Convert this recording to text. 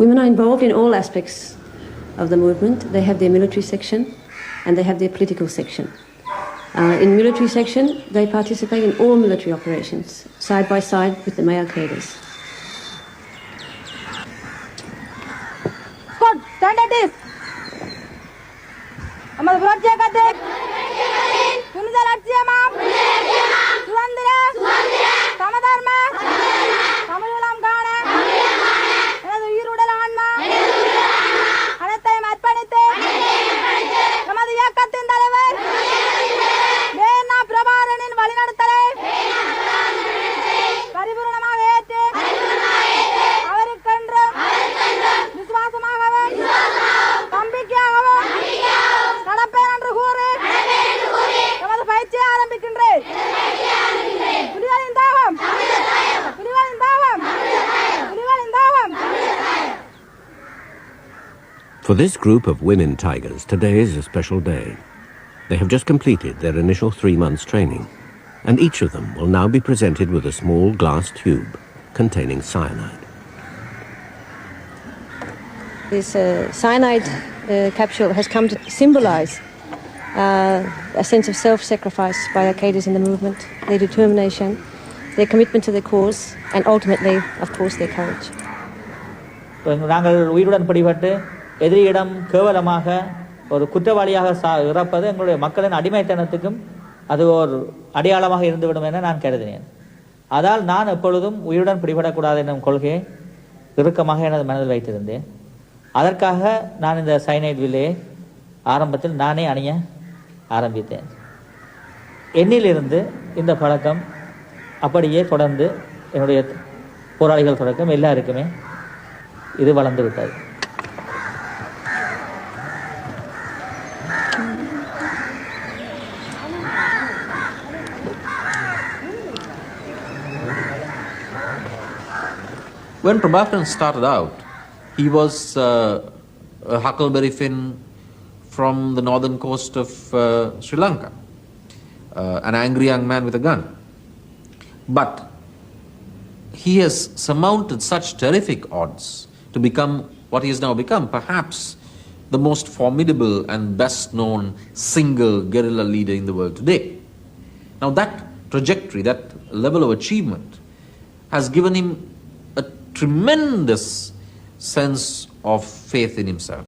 Women are involved in all aspects of the movement. They have their military section and they have their political section. In military section, they participate in all military operations, side by side with the male cadres. Squad, stand at this. Amal project at this. Sunita Lachya ma'am. Suvandira. Samadharma. Samalulam Gana. எனது உயிருடல் ஆன்மா. அனைத்தையும் அர்ப்பணித்து. நமது இயக்கத்தின் தலைவர். வேணா பிரபாரனின் வழிநடத்தலை. பரிபூரணமாக ஏற்று. அவருக்கென்று. விசுவாசமாகவும். நம்பிக்கையாகவும். நடப்பேன் என்று கூறி. நமது பயிற்சியை ஆரம்பிக்கின்றேன். புலிகளின் தாகம். புலிகளின் தாகம். புலிகளின் தாகம். For this group of women tigers, today is a special day. They have just completed their initial 3 months training, and each of them will now be presented with a small glass tube containing cyanide. This cyanide capsule has come to symbolize a sense of self-sacrifice by our cadres in the movement, their determination, their commitment to the cause, and ultimately, of course, their courage. நாங்கள் உயிருடன் பிடிபட்டு எதிரியிடம் கேவலமாக ஒரு குற்றவாளியாக இறப்பது எங்களுடைய மக்களின் அடிமைத்தனத்துக்கும் அது ஒரு அடையாளமாக இருந்துவிடும் என நான் கருதினேன். அதால் நான் எப்பொழுதும் உயிருடன் பிடிபடக்கூடாது என்னும் கொள்கையை இறுக்கமாக எனது மனதில் வைத்திருந்தேன். அதற்காக நான் இந்த சைனைட் வில்லையை ஆரம்பத்தில் நானே அணிய ஆரம்பித்தேன். என்னிலிருந்து இந்த பழக்கம் அப்படியே தொடர்ந்து என்னுடைய போராளிகள் தொடக்கம் எல்லாருக்குமே இது வளர்ந்து விட்டது. When Prabhakaran started out, he was a Huckleberry Finn from the northern coast of Sri Lanka, an angry young man with a gun. But he has surmounted such terrific odds to become what he has now become, perhaps the most formidable and best known single guerrilla leader in the world today. Now that trajectory, that level of achievement has given him a tremendous sense of faith in himself.